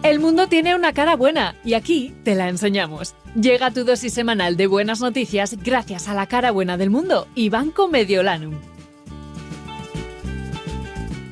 El mundo tiene una cara buena y aquí te la enseñamos. Llega tu dosis semanal de buenas noticias gracias a la cara buena del mundo y Banco Mediolanum.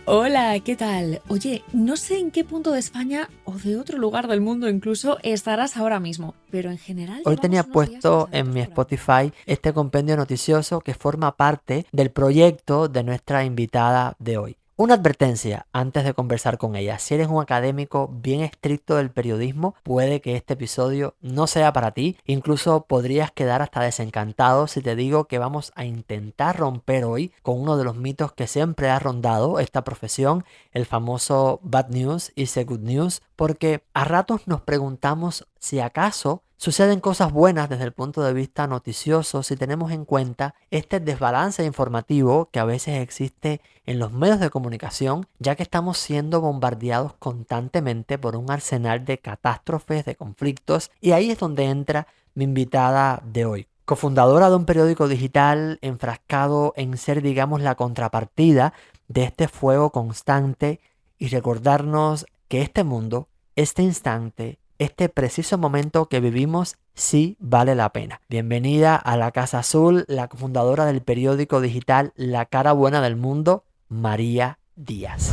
Hola, ¿qué tal? Oye, no sé en qué punto de España o de otro lugar del mundo incluso estarás ahora mismo, pero en general Hoy tenía llevamos unos días puesto en pesaditos mi por aquí. Spotify este compendio noticioso que forma parte del proyecto de nuestra invitada de hoy. Una advertencia antes de conversar con ella. Si eres un académico bien estricto del periodismo, puede que este episodio no sea para ti. Incluso podrías quedar hasta desencantado si te digo que vamos a intentar romper hoy con uno de los mitos que siempre ha rondado esta profesión, el famoso bad news is a good news, porque a ratos nos preguntamos si acaso suceden cosas buenas desde el punto de vista noticioso si tenemos en cuenta este desbalance informativo que a veces existe en los medios de comunicación, ya que estamos siendo bombardeados constantemente por un arsenal de catástrofes, de conflictos, y ahí es donde entra mi invitada de hoy. Cofundadora de un periódico digital enfrascado en ser, digamos, la contrapartida de este fuego constante y recordarnos que este mundo, este instante, este preciso momento que vivimos sí vale la pena. Bienvenida a la Casa Azul, la cofundadora del periódico digital La Cara Buena del Mundo, María Díaz.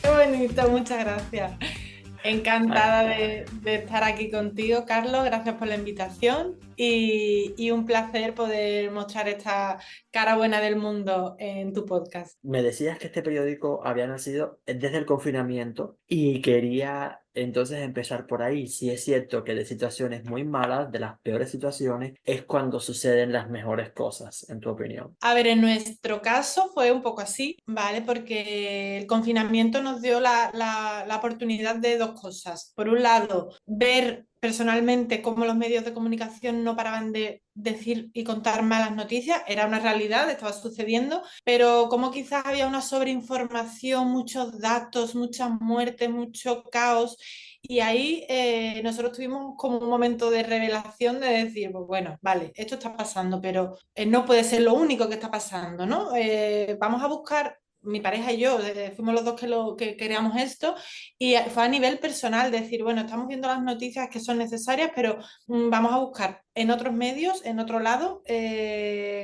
Qué bonito, muchas gracias. Encantada de estar aquí contigo, Carlos. Gracias por la invitación y un placer poder mostrar esta cara buena del mundo en tu podcast. Me decías que este periódico había nacido desde el confinamiento y quería entonces empezar por ahí. Si es cierto que de situaciones muy malas, de las peores situaciones, es cuando suceden las mejores cosas, en tu opinión. A ver, en nuestro caso fue un poco así, ¿vale? Porque el confinamiento nos dio la oportunidad de dos cosas. Por un lado, ver personalmente cómo los medios de comunicación no paraban de decir y contar malas noticias, era una realidad, estaba sucediendo, pero como quizás había una sobreinformación, muchos datos, muchas muertes, mucho caos. Y ahí nosotros tuvimos como un momento de revelación de decir, pues bueno, vale, esto está pasando, pero no puede ser lo único que está pasando, ¿no? Vamos a buscar, mi pareja y yo, fuimos los dos que creamos esto, y fue a nivel personal decir, bueno, estamos viendo las noticias que son necesarias, pero vamos a buscar en otros medios, en otro lado,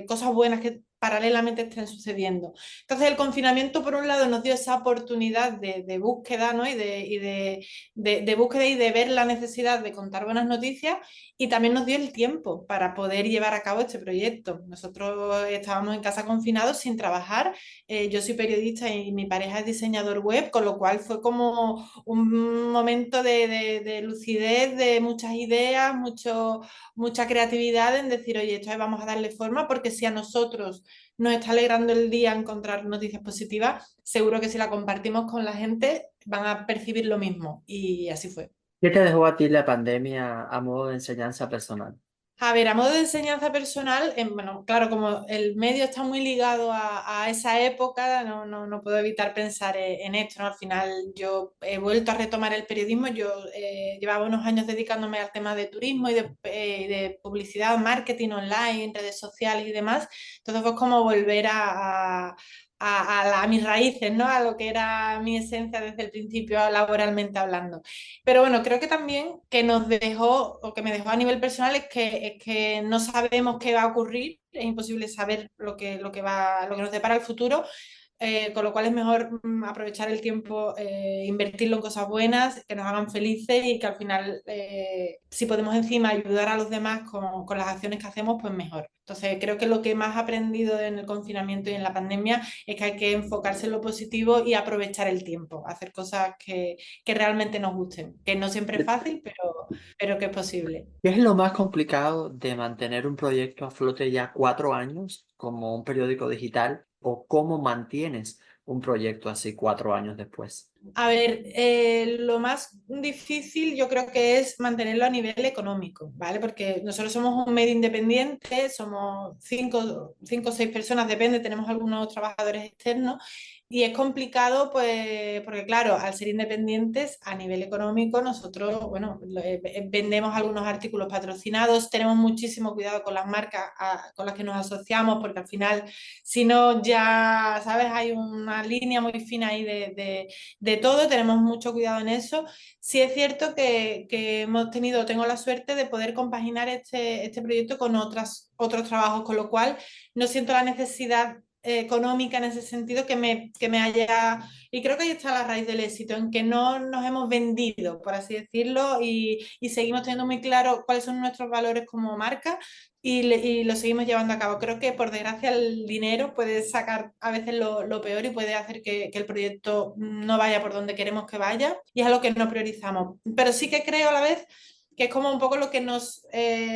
cosas buenas que paralelamente estén sucediendo. Entonces el confinamiento, por un lado, nos dio esa oportunidad de búsqueda, ¿no? De búsqueda y de ver la necesidad de contar buenas noticias, y también nos dio el tiempo para poder llevar a cabo este proyecto. Nosotros estábamos en casa confinados sin trabajar. Yo soy periodista y mi pareja es diseñador web, con lo cual fue como un momento de lucidez, de muchas ideas, mucha creatividad en decir, oye, esto vamos a darle forma, porque si a nosotros nos está alegrando el día encontrar noticias positivas, seguro que si la compartimos con la gente van a percibir lo mismo. Y así fue. ¿Qué te dejó a ti la pandemia a modo de enseñanza personal? A ver, a modo de enseñanza personal, bueno, claro, como el medio está muy ligado a esa época, no puedo evitar pensar en esto, ¿no? Al final yo he vuelto a retomar el periodismo. Yo llevaba unos años dedicándome al tema de turismo y de publicidad, marketing online, redes sociales y demás. Entonces fue como volver a mis raíces, ¿no? A lo que era mi esencia desde el principio, laboralmente hablando. Pero bueno, creo que también que nos dejó, o que me dejó a nivel personal, es que no sabemos qué va a ocurrir, es imposible saber lo que nos depara el futuro. Con lo cual es mejor aprovechar el tiempo, invertirlo en cosas buenas, que nos hagan felices, y que al final, si podemos encima ayudar a los demás con las acciones que hacemos, pues mejor. Entonces creo que lo que más he aprendido en el confinamiento y en la pandemia es que hay que enfocarse en lo positivo y aprovechar el tiempo, hacer cosas que realmente nos gusten, que no siempre es fácil, pero que es posible. ¿Qué es lo más complicado de mantener un proyecto a flote ya 4 años como un periódico digital o cómo mantienes un proyecto así 4 años después? A ver, lo más difícil yo creo que es mantenerlo a nivel económico, ¿vale? Porque nosotros somos un medio independiente, somos cinco o seis personas, depende, tenemos algunos trabajadores externos y es complicado, pues, porque claro, al ser independientes a nivel económico nosotros, bueno, vendemos algunos artículos patrocinados, tenemos muchísimo cuidado con las marcas con las que nos asociamos, porque al final, si no, ya, ¿sabes? Hay una línea muy fina ahí de todo, tenemos mucho cuidado en eso. Sí es cierto que tengo la suerte de poder compaginar este proyecto con otros trabajos, con lo cual no siento la necesidad económica en ese sentido que me haya, y creo que ahí está la raíz del éxito, en que no nos hemos vendido, por así decirlo, y seguimos teniendo muy claro cuáles son nuestros valores como marca y lo seguimos llevando a cabo. Creo que por desgracia el dinero puede sacar a veces lo peor y puede hacer que el proyecto no vaya por donde queremos que vaya y es algo que no priorizamos. Pero sí que creo a la vez que es como un poco lo que nos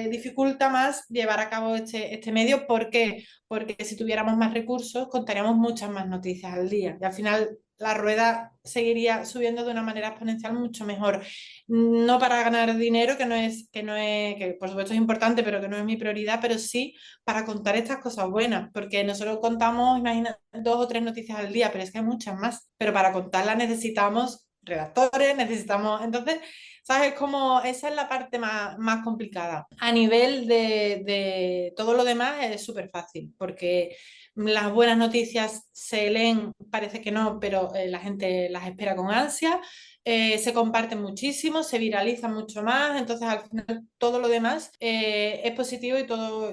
dificulta más llevar a cabo este medio. ¿Por qué? Porque si tuviéramos más recursos contaríamos muchas más noticias al día y al final la rueda seguiría subiendo de una manera exponencial mucho mejor. No para ganar dinero, que por supuesto es importante, pero que no es mi prioridad, pero sí para contar estas cosas buenas, porque nosotros contamos, imagina, 2 o 3 noticias al día, pero es que hay muchas más, pero para contarlas necesitamos redactores, necesitamos, entonces, ¿sabes? Como esa es la parte más complicada. A nivel de todo lo demás es súper fácil, porque las buenas noticias se leen, parece que no, pero la gente las espera con ansia, se comparten muchísimo, se viralizan mucho más, entonces al final todo lo demás es positivo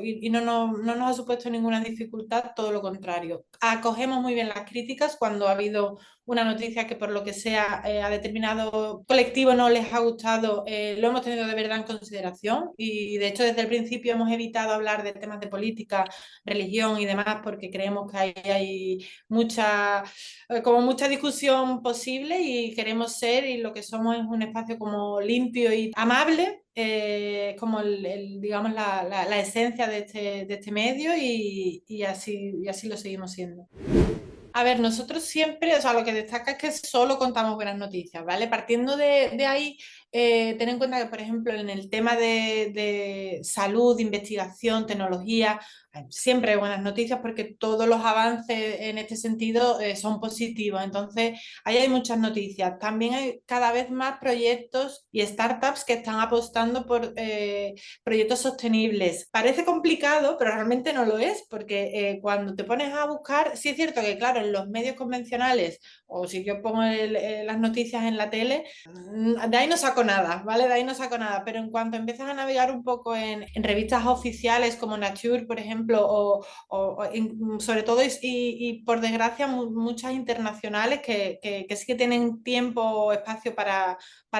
y no nos ha supuesto ninguna dificultad, todo lo contrario. Acogemos muy bien las críticas cuando ha habido una noticia que por lo que sea a determinado colectivo no les ha gustado, lo hemos tenido de verdad en consideración y de hecho desde el principio hemos evitado hablar de temas de política, religión y demás porque creemos que hay como mucha discusión posible y queremos ser y lo que somos es un espacio como limpio y amable, como digamos la esencia de este medio y así lo seguimos siendo. A ver, nosotros siempre, o sea, lo que destaca es que solo contamos buenas noticias, ¿vale? Partiendo de ahí, ten en cuenta que, por ejemplo, en el tema de salud, investigación, tecnología, siempre hay buenas noticias porque todos los avances en este sentido son positivos. Entonces, ahí hay muchas noticias. También hay cada vez más proyectos y startups que están apostando por proyectos sostenibles. Parece complicado, pero realmente no lo es, porque cuando te pones a buscar, sí es cierto que, claro, en los medios convencionales, o si yo pongo las noticias en la tele, de ahí no saco nada, ¿vale? De ahí no saco nada, pero en cuanto empiezas a navegar un poco en revistas oficiales como Nature, por ejemplo, sobre todo, y por desgracia, muchas internacionales que sí que tienen tiempo o espacio para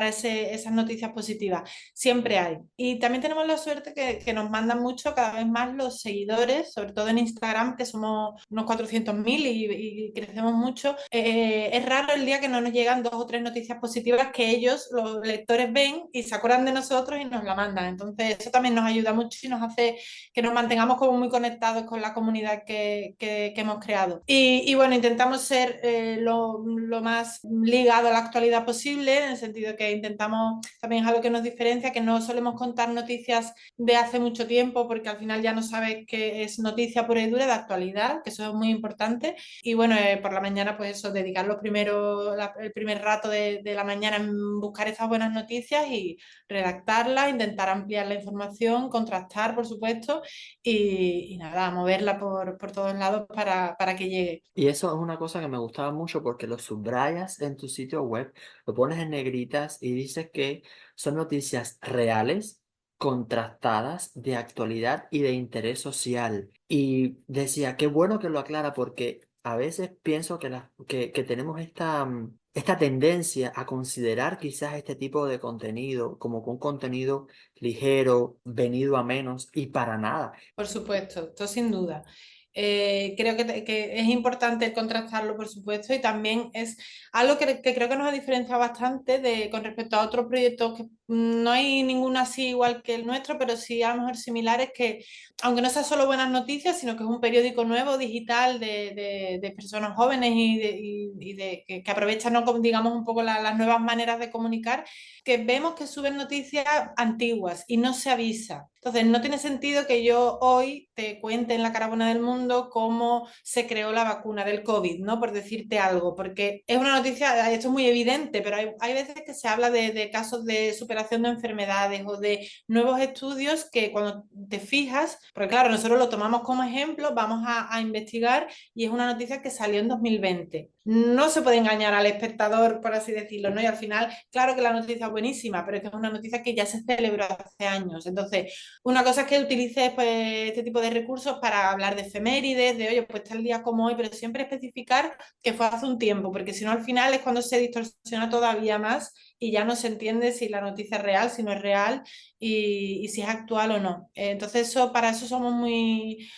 esas noticias positivas siempre hay. Y también tenemos la suerte que nos mandan mucho cada vez más los seguidores, sobre todo en Instagram, que somos unos 400.000 y crecemos mucho. Es raro el día que no nos llegan 2 o 3 noticias positivas que ellos, los lectores, ven y se acuerdan de nosotros y nos la mandan. Entonces, eso también nos ayuda mucho y nos hace que nos mantengamos como muy conectados con la comunidad que hemos creado. Y bueno, intentamos ser lo más ligado a la actualidad posible, en el sentido que intentamos, también es algo que nos diferencia, que no solemos contar noticias de hace mucho tiempo, porque al final ya no sabes qué es noticia pura y dura de actualidad, que eso es muy importante. Y bueno, por la mañana, pues eso, dedicar el primer rato de la mañana en buscar estas buenas noticias y redactarlas, intentar ampliar la información, contrastar, por supuesto, y nada, moverla por todos lados para que llegue. Y eso es una cosa que me gustaba mucho porque lo subrayas en tu sitio web, lo pones en negritas y dices que son noticias reales, contrastadas, de actualidad y de interés social. Y decía, qué bueno que lo aclara porque a veces pienso que tenemos esta tendencia a considerar quizás este tipo de contenido como que un contenido ligero, venido a menos y para nada. Por supuesto, esto sin duda. Creo que es importante contrastarlo, por supuesto, y también es algo que creo que nos ha diferenciado bastante con respecto a otros proyectos no hay ninguno así igual que el nuestro, pero sí a lo mejor similares que, aunque no sea solo buenas noticias, sino que es un periódico nuevo, digital, de personas jóvenes que aprovechan, ¿no?, como, digamos, un poco las nuevas maneras de comunicar, que vemos que suben noticias antiguas y no se avisa. Entonces, no tiene sentido que yo hoy te cuente en la Cara Buena del Mundo cómo se creó la vacuna del COVID, ¿no? Por decirte algo, porque es una noticia, esto es muy evidente, pero hay veces que se habla de casos de superación de enfermedades o de nuevos estudios que cuando te fijas, porque claro, nosotros lo tomamos como ejemplo, vamos a investigar y es una noticia que salió en 2020. No se puede engañar al espectador, por así decirlo, ¿no? Y al final, claro que la noticia es buenísima, pero es que es una noticia que ya se celebró hace años. Entonces, una cosa es que utilices, pues, este tipo de recursos para hablar de efemérides, de oye, pues tal día como hoy, pero siempre especificar que fue hace un tiempo, porque si no al final es cuando se distorsiona todavía más y ya no se entiende si la noticia es real, si no es real y si es actual o no. Entonces, para eso somos muy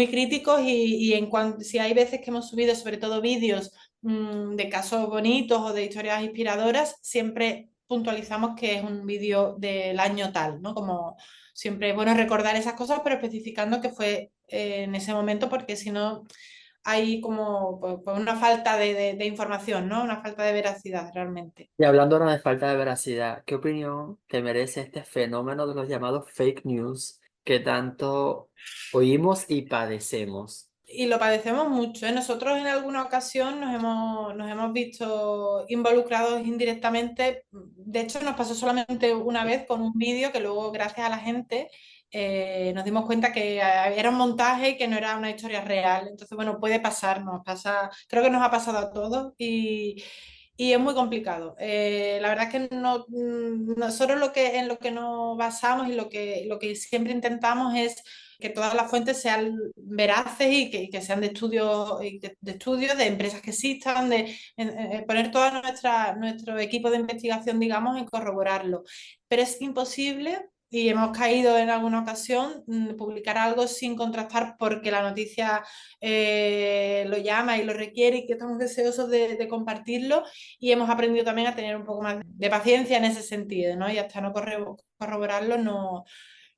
críticos y en cuanto, si hay veces que hemos subido sobre todo vídeos de casos bonitos o de historias inspiradoras, siempre puntualizamos que es un vídeo del año tal, ¿no? Como siempre es bueno recordar esas cosas, pero especificando que fue en ese momento, porque si no hay como pues, una falta de información, ¿no? Una falta de veracidad realmente. Y hablando ahora de falta de veracidad, ¿qué opinión te merece este fenómeno de los llamados fake news que tanto oímos y padecemos? Y lo padecemos mucho, ¿eh? Nosotros en alguna ocasión nos hemos visto involucrados indirectamente. De hecho, nos pasó solamente una vez con un vídeo que luego, gracias a la gente, nos dimos cuenta que era un montaje y que no era una historia real. Entonces, bueno, puede pasar, creo que nos ha pasado a todos y es muy complicado. La verdad es que nosotros en lo que nos basamos y lo que siempre intentamos es que todas las fuentes sean veraces y que sean de estudios, de estudios, de empresas que existan, poner todo nuestro equipo de investigación, digamos, en corroborarlo. Pero es imposible. Y hemos caído en alguna ocasión publicar algo sin contrastar porque la noticia lo llama y lo requiere y que estamos deseosos de compartirlo y hemos aprendido también a tener un poco más de paciencia en ese sentido, ¿no? Y hasta no corroborarlo,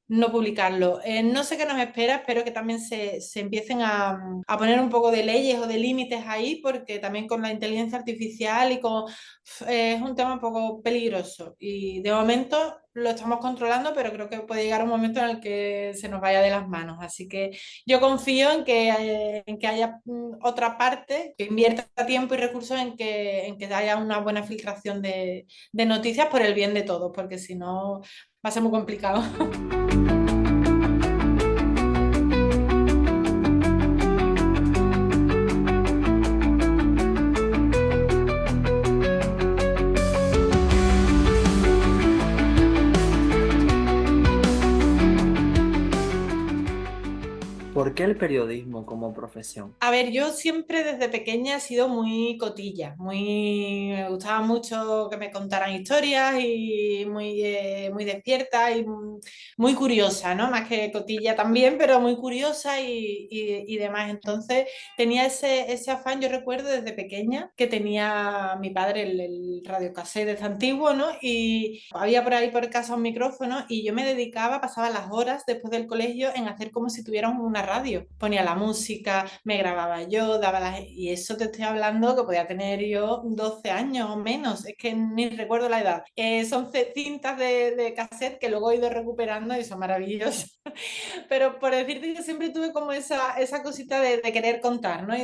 no publicarlo. No sé qué nos espera, espero que también se empiecen a poner un poco de leyes o de límites ahí, porque también con la inteligencia artificial es un tema un poco peligroso. Y de momento lo estamos controlando, pero creo que puede llegar un momento en el que se nos vaya de las manos. Así que yo confío en que haya otra parte que invierta tiempo y recursos en que haya una buena filtración de noticias por el bien de todos, porque si no va a ser muy complicado. ¿Por qué el periodismo como profesión? A ver, yo siempre desde pequeña he sido muy cotilla, me gustaba mucho que me contaran historias y muy despierta y muy curiosa, ¿no? Más que cotilla también, pero muy curiosa y demás. Entonces tenía ese afán, yo recuerdo desde pequeña que tenía mi padre el radiocassette desde antiguo, ¿no? Y había por ahí por casa un micrófono y yo me dedicaba, pasaba las horas después del colegio en hacer como si tuviera una radio. Ponía la música, me grababa yo, y eso te estoy hablando que podía tener yo 12 años o menos, es que ni recuerdo la edad. Son cintas de cassette que luego he ido recuperando y son maravillosas. Pero por decirte que siempre tuve como esa cosita de querer contar, ¿no?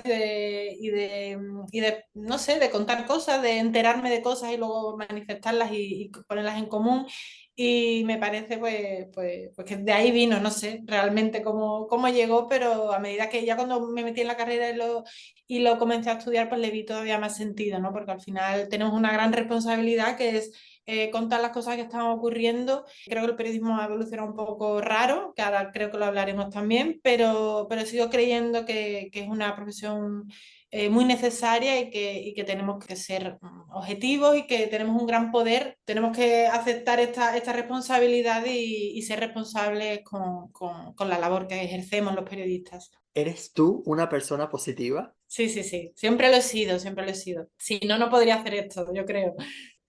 No sé, de contar cosas, de enterarme de cosas y luego manifestarlas y ponerlas en común. Y me parece pues que de ahí vino, no sé realmente cómo llegó, pero a medida que ya cuando me metí en la carrera y lo comencé a estudiar, pues le vi todavía más sentido, ¿no? Porque al final tenemos una gran responsabilidad que es contar las cosas que están ocurriendo. Creo que el periodismo ha evolucionado un poco raro, que ahora creo que lo hablaremos también, pero sigo creyendo que es una profesión muy necesaria y que tenemos que ser objetivos y que tenemos un gran poder. Tenemos que aceptar esta responsabilidad y ser responsables con la labor que ejercemos los periodistas. ¿Eres tú una persona positiva? Sí, sí, sí, siempre lo he sido, siempre lo he sido. Si no, no podría hacer esto, yo creo.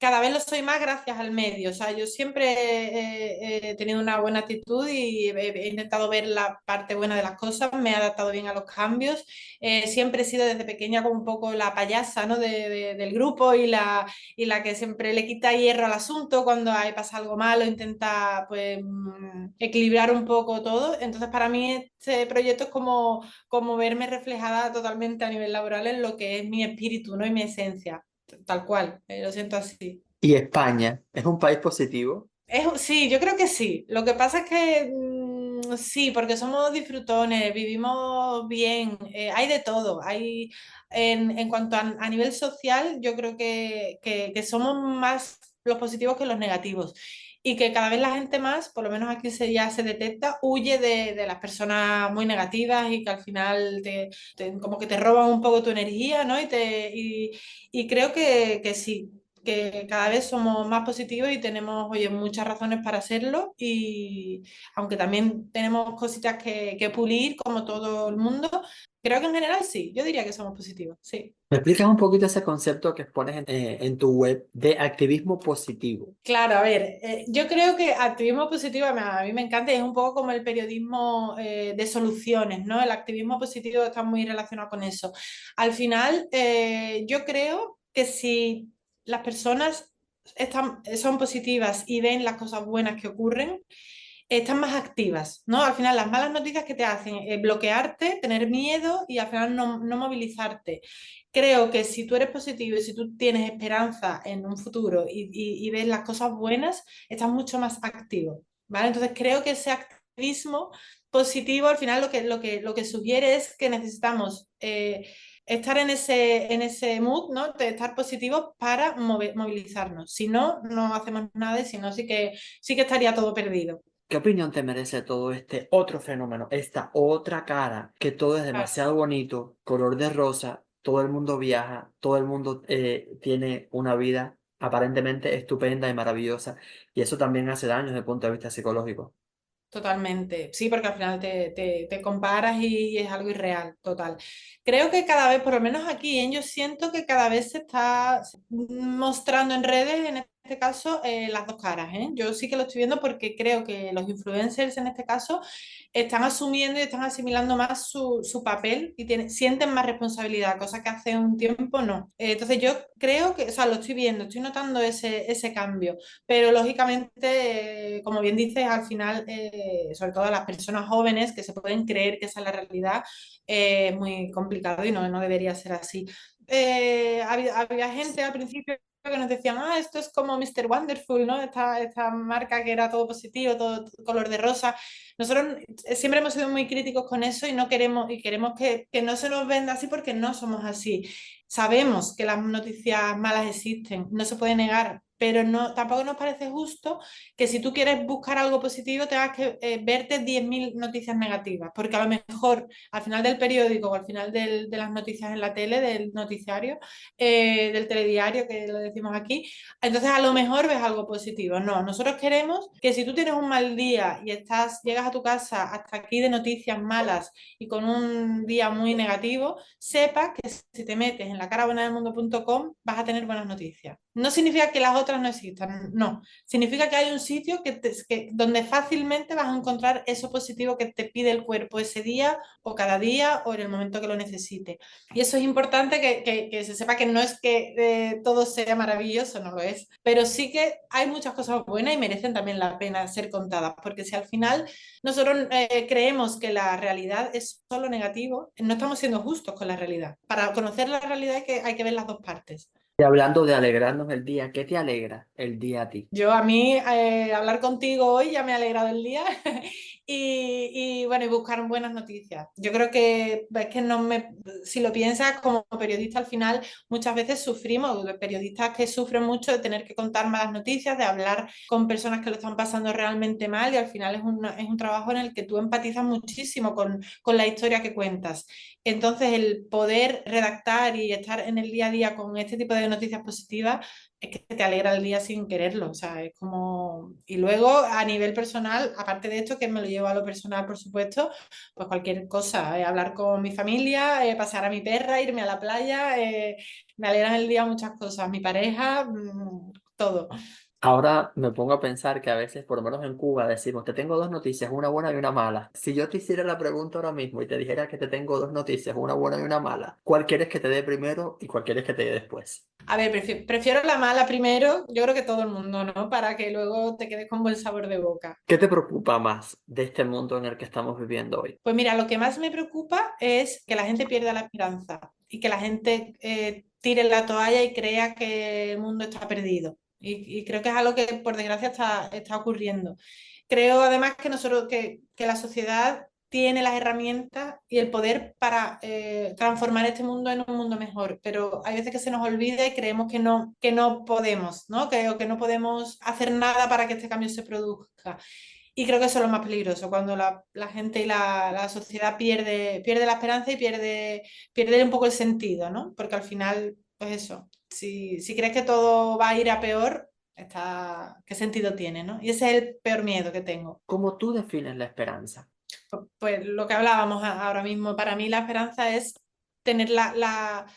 cada vez lo soy más gracias al medio. O sea, yo siempre he tenido una buena actitud y he intentado ver la parte buena de las cosas, me he adaptado bien a los cambios. Siempre he sido desde pequeña como un poco la payasa, ¿no? Del grupo y la que siempre le quita hierro al asunto cuando hay, pasa algo malo, intenta pues equilibrar un poco todo. Entonces, para mí este proyecto es como verme reflejada totalmente a nivel laboral en lo que es mi espíritu, ¿no? Y mi esencia. Tal cual, lo siento así. ¿Y España es un país positivo? Sí, yo creo que sí. Lo que pasa es que sí, porque somos disfrutones, vivimos bien, hay de todo. En cuanto a nivel social, yo creo que somos más los positivos que los negativos. Y que cada vez la gente más, por lo menos aquí ya se detecta, huye de las personas muy negativas y que al final como que te roban un poco tu energía, ¿no? Y creo que sí, que cada vez somos más positivos y tenemos, oye, muchas razones para hacerlo y aunque también tenemos cositas que pulir como todo el mundo, creo que en general sí, yo diría que somos positivos, sí. ¿Me explicas un poquito ese concepto que expones en tu web de activismo positivo? Claro, a ver, yo creo que activismo positivo a mí me encanta y es un poco como el periodismo de soluciones, ¿no? El activismo positivo está muy relacionado con eso. Al final, yo creo que si las personas son positivas y ven las cosas buenas que ocurren, están más activas, ¿no? Al final, las malas noticias que te hacen bloquearte, tener miedo y al final no movilizarte. Creo que si tú eres positivo y si tú tienes esperanza en un futuro y ves las cosas buenas, estás mucho más activo, ¿vale? Entonces creo que ese activismo positivo al final lo que sugiere es que necesitamos estar en ese mood, ¿no? De estar positivos para movilizarnos. Si no, no hacemos nada y si no, sí que estaría todo perdido. ¿Qué opinión te merece todo este otro fenómeno, esta otra cara, que todo es demasiado bonito, color de rosa, todo el mundo viaja, todo el mundo tiene una vida aparentemente estupenda y maravillosa, y eso también hace daño desde el punto de vista psicológico? Totalmente, sí, porque al final te comparas y es algo irreal, total. Creo que cada vez, por lo menos aquí, yo siento que cada vez se está mostrando en redes, en este caso, las dos caras, ¿eh? Yo sí que lo estoy viendo porque creo que los influencers en este caso están asumiendo y están asimilando más su papel y sienten más responsabilidad, cosa que hace un tiempo no. Entonces yo creo que, o sea, lo estoy viendo, estoy notando ese cambio. Pero lógicamente, como bien dices, al final, sobre todo a las personas jóvenes que se pueden creer que esa es la realidad, es muy complicado y no debería ser así. Había gente al principio que nos decían, esto es como Mr. Wonderful, ¿no? Esta marca que era todo positivo, todo color de rosa. Nosotros siempre hemos sido muy críticos con eso y no queremos, y queremos que no se nos venda así porque no somos así. Sabemos que las noticias malas existen, no se puede negar, pero tampoco nos parece justo que si tú quieres buscar algo positivo tengas que verte 10.000 noticias negativas, porque a lo mejor al final del periódico o al final de las noticias en la tele, del noticiario, del telediario, que lo decimos aquí, entonces a lo mejor ves algo positivo. No, nosotros queremos que si tú tienes un mal día y llegas a tu casa hasta aquí de noticias malas y con un día muy negativo, sepas que si te metes en la carabuenadelmundo.com vas a tener buenas noticias. No significa que las otras no existan, no. Significa que hay un sitio donde fácilmente vas a encontrar eso positivo que te pide el cuerpo ese día o cada día o en el momento que lo necesite. Y eso es importante que se sepa que no es que todo sea maravilloso, no lo es, pero sí que hay muchas cosas buenas y merecen también la pena ser contadas, porque si al final nosotros creemos que la realidad es solo negativo, no estamos siendo justos con la realidad. Para conocer la realidad hay que ver las dos partes. Y hablando de alegrarnos el día, ¿qué te alegra el día a ti? Yo a mí hablar contigo hoy ya me ha alegrado el día bueno, y buscar buenas noticias. Yo creo que es que si lo piensas como periodista al final muchas veces sufrimos, periodistas que sufren mucho de tener que contar malas noticias, de hablar con personas que lo están pasando realmente mal y al final es un trabajo en el que tú empatizas muchísimo con la historia que cuentas. Entonces el poder redactar y estar en el día a día con este tipo de noticias positivas es que te alegra el día sin quererlo, o sea, es como... Y luego a nivel personal, aparte de esto, que me lo llevo a lo personal, por supuesto, pues cualquier cosa, hablar con mi familia, pasear a mi perra, irme a la playa, me alegran el día muchas cosas, mi pareja, todo. Ahora me pongo a pensar que a veces, por lo menos en Cuba, decimos, te tengo dos noticias, una buena y una mala. Si yo te hiciera la pregunta ahora mismo y te dijera que te tengo dos noticias, una buena y una mala, ¿cuál quieres que te dé primero y cuál quieres que te dé después? A ver, prefiero la mala primero, yo creo que todo el mundo, ¿no? Para que luego te quedes con buen sabor de boca. ¿Qué te preocupa más de este mundo en el que estamos viviendo hoy? Pues mira, lo que más me preocupa es que la gente pierda la esperanza y que la gente tire la toalla y crea que el mundo está perdido. Y creo que es algo que por desgracia está ocurriendo. Creo además que nosotros, que la sociedad tiene las herramientas y el poder para transformar este mundo en un mundo mejor, pero hay veces que se nos olvida y creemos que no podemos, ¿no? Que no podemos hacer nada para que este cambio se produzca. Y creo que eso es lo más peligroso, cuando la gente y la sociedad pierde la esperanza y pierde un poco el sentido, ¿no? Porque al final, pues eso, si crees que todo va a ir a peor, ¿qué sentido tiene, no? Y ese es el peor miedo que tengo. ¿Cómo tú defines la esperanza? Pues lo que hablábamos ahora mismo, para mí la esperanza es tener la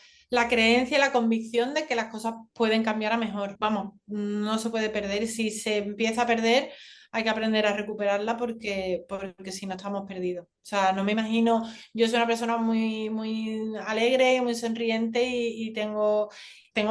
creencia y la convicción de que las cosas pueden cambiar a mejor. Vamos, no se puede perder. Y si se empieza a perder, hay que aprender a recuperarla porque si no estamos perdidos. O sea, no me imagino, yo soy una persona muy alegre, muy sonriente y tengo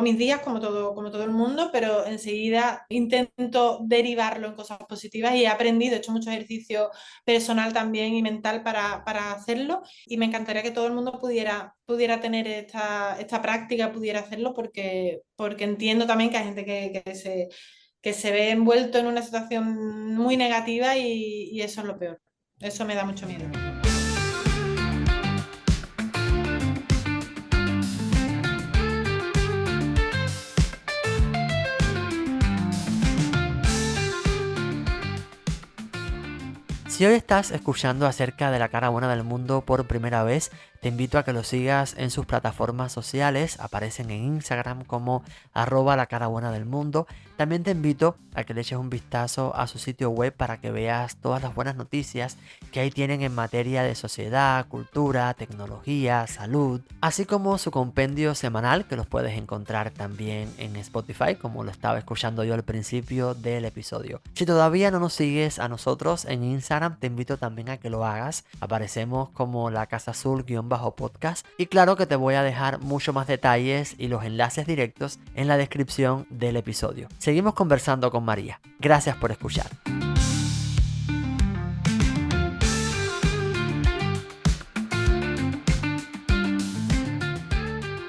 mis días como todo el mundo, pero enseguida intento derivarlo en cosas positivas y he aprendido, he hecho mucho ejercicio personal también y mental para hacerlo y me encantaría que todo el mundo pudiera tener esta práctica, pudiera hacerlo porque entiendo también que hay gente que se ve envuelto en una situación muy negativa y eso es lo peor. Eso me da mucho miedo. Si hoy estás escuchando acerca de la cara buena del mundo por primera vez, te invito a que lo sigas en sus plataformas sociales, aparecen en Instagram como @la cara buena del mundo. También te invito a que le eches un vistazo a su sitio web para que veas todas las buenas noticias que ahí tienen en materia de sociedad, cultura, tecnología, salud, así como su compendio semanal que los puedes encontrar también en Spotify, como lo estaba escuchando yo al principio del episodio. Si todavía no nos sigues a nosotros en Instagram, te invito también a que lo hagas. Aparecemos como La Casa Azul-podcast y claro que te voy a dejar mucho más detalles y los enlaces directos en la descripción del episodio. Seguimos conversando con María. Gracias por escuchar.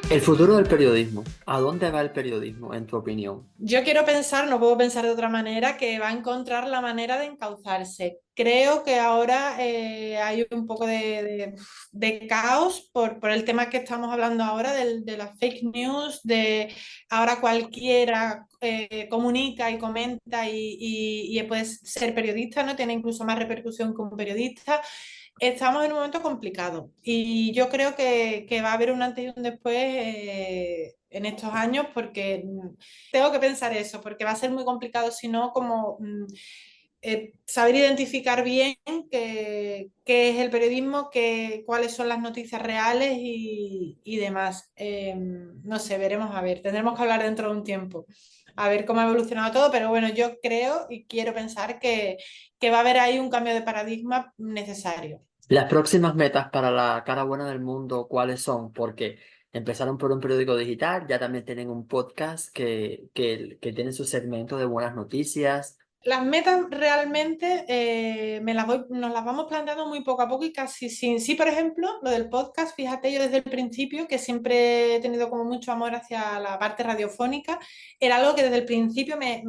El futuro del periodismo. ¿A dónde va el periodismo, en tu opinión? Yo quiero pensar, no puedo pensar de otra manera, que va a encontrar la manera de encauzarse. Creo que ahora hay un poco de caos por el tema que estamos hablando ahora, de las fake news, de ahora cualquiera comunica y comenta y puede ser periodista, ¿no? Tiene incluso más repercusión como periodista. Estamos en un momento complicado y yo creo que va a haber un antes y un después en estos años porque tengo que pensar eso, porque va a ser muy complicado si no como saber identificar bien qué es el periodismo, cuáles son las noticias reales y demás. No sé, veremos a ver, tendremos que hablar dentro de un tiempo, a ver cómo ha evolucionado todo, pero bueno, yo creo y quiero pensar que va a haber ahí un cambio de paradigma necesario. Las próximas metas para la cara buena del mundo, ¿cuáles son? Porque empezaron por un periódico digital, ya también tienen un podcast que tiene su segmento de buenas noticias. Las metas realmente nos las vamos planteando muy poco a poco y casi sin sí, por ejemplo, lo del podcast, fíjate, yo desde el principio, que siempre he tenido como mucho amor hacia la parte radiofónica, era algo que desde el principio me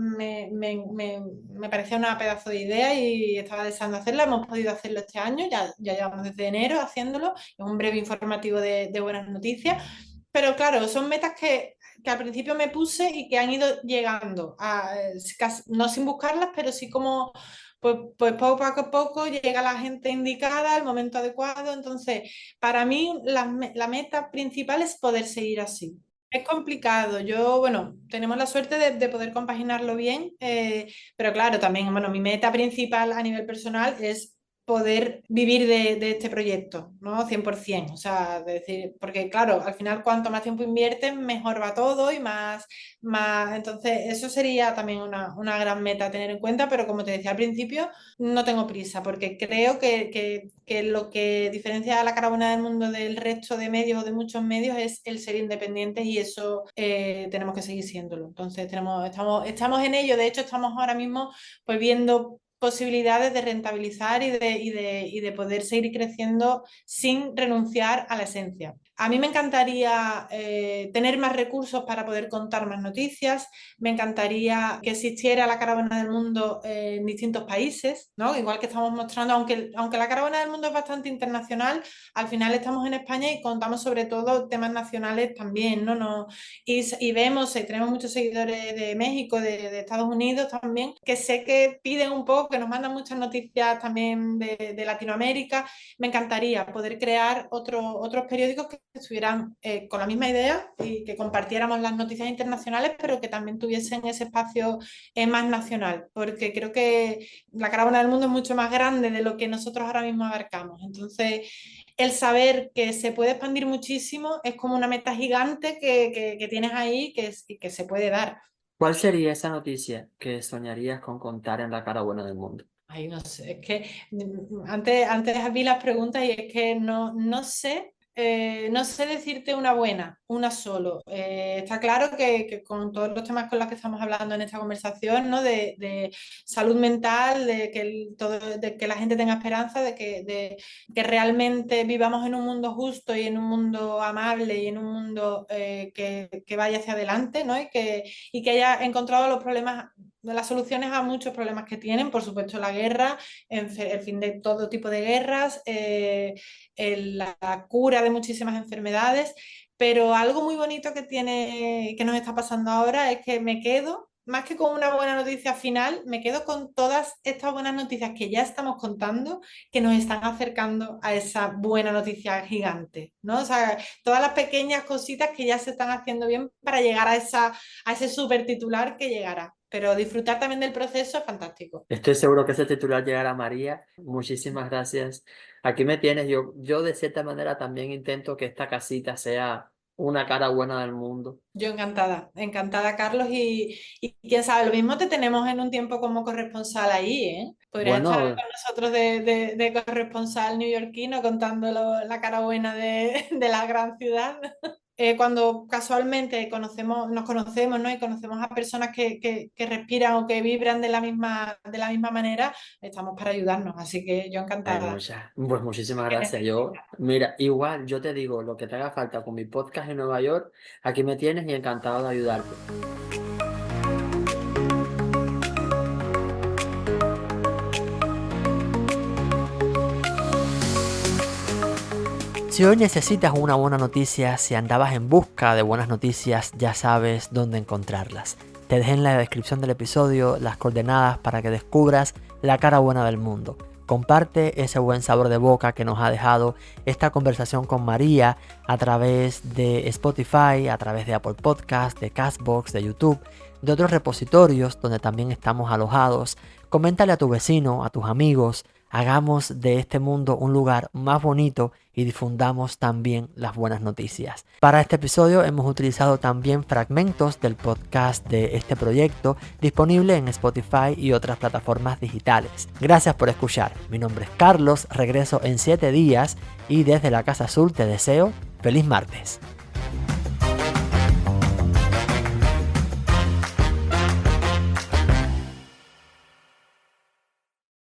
parecía una pedazo de idea y estaba deseando hacerla. Hemos podido hacerlo este año, ya llevamos desde enero haciéndolo, es un breve informativo de buenas noticias. Pero claro, son metas que al principio me puse y que han ido llegando, no sin buscarlas, pero sí como, pues poco a poco llega la gente indicada, el momento adecuado. Entonces, para mí la meta principal es poder seguir así. Es complicado. Bueno, tenemos la suerte de poder compaginarlo bien, pero claro, también, bueno, mi meta principal a nivel personal es poder vivir de este proyecto, ¿no? 100%. O sea, decir, porque claro, al final cuanto más tiempo inviertes, mejor va todo y más. Entonces, eso sería también una gran meta a tener en cuenta, pero como te decía al principio, no tengo prisa, porque creo que lo que diferencia a la Cara Buena del Mundo del resto de medios o de muchos medios es el ser independientes, y eso tenemos que seguir siéndolo. Entonces, estamos en ello. De hecho, estamos ahora mismo pues viendo posibilidades de rentabilizar y de poder seguir creciendo sin renunciar a la esencia. A mí me encantaría tener más recursos para poder contar más noticias. Me encantaría que existiera la Cara Buena del Mundo en distintos países, ¿no? Igual que estamos mostrando, aunque la Cara Buena del Mundo es bastante internacional, al final estamos en España y contamos sobre todo temas nacionales también, ¿no? Y vemos, tenemos muchos seguidores de México, de Estados Unidos también, que sé que piden un poco, que nos mandan muchas noticias también de Latinoamérica. Me encantaría poder crear otros periódicos que estuvieran con la misma idea y que compartiéramos las noticias internacionales, pero que también tuviesen ese espacio más nacional, porque creo que la Cara Buena del Mundo es mucho más grande de lo que nosotros ahora mismo abarcamos. Entonces, el saber que se puede expandir muchísimo es como una meta gigante que tienes ahí que se puede dar. ¿Cuál sería esa noticia que soñarías con contar en la Cara Buena del Mundo? Ay, no sé, es que antes vi las preguntas y es que no sé. No sé decirte una buena, una solo. Está claro que con todos los temas con los que estamos hablando en esta conversación, ¿no? De salud mental, de que la gente tenga esperanza, de que realmente vivamos en un mundo justo y en un mundo amable y en un mundo que vaya hacia adelante, ¿no? Y que haya encontrado los problemas, las soluciones a muchos problemas que tienen, por supuesto la guerra, el fin de todo tipo de guerras, la cura de muchísimas enfermedades, pero algo muy bonito que nos está pasando ahora es que me quedo, más que con una buena noticia final, me quedo con todas estas buenas noticias que ya estamos contando, que nos están acercando a esa buena noticia gigante, ¿no? O sea, todas las pequeñas cositas que ya se están haciendo bien para llegar a ese super titular que llegará. Pero disfrutar también del proceso es fantástico. Estoy seguro que ese titular llegará a María. Muchísimas gracias. Aquí me tienes. Yo de cierta manera también intento que esta casita sea una cara buena del mundo. Yo encantada, encantada, Carlos, y quién sabe, lo mismo te tenemos en un tiempo como corresponsal ahí, ¿eh? Podrías estar Bueno, con nosotros de corresponsal neoyorquino contando la cara buena de la gran ciudad. Cuando casualmente nos conocemos, ¿no? Y conocemos a personas que respiran o que vibran de la misma manera, estamos para ayudarnos, así que yo encantada. pues muchísimas ¿Qué gracias. necesitas? Mira, igual yo te digo lo que te haga falta con mi podcast en Nueva York. Aquí me tienes y encantado de ayudarte. Si hoy necesitas una buena noticia, si andabas en busca de buenas noticias, ya sabes dónde encontrarlas. Te dejé en la descripción del episodio las coordenadas para que descubras la cara buena del mundo. Comparte ese buen sabor de boca que nos ha dejado esta conversación con María a través de Spotify, a través de Apple Podcast, de Castbox, de YouTube, de otros repositorios donde también estamos alojados. Coméntale a tu vecino, a tus amigos. Hagamos de este mundo un lugar más bonito y difundamos también las buenas noticias. Para este episodio hemos utilizado también fragmentos del podcast de este proyecto disponible en Spotify y otras plataformas digitales. Gracias por escuchar. Mi nombre es Carlos, regreso en 7 días y desde la Casa Azul te deseo feliz martes.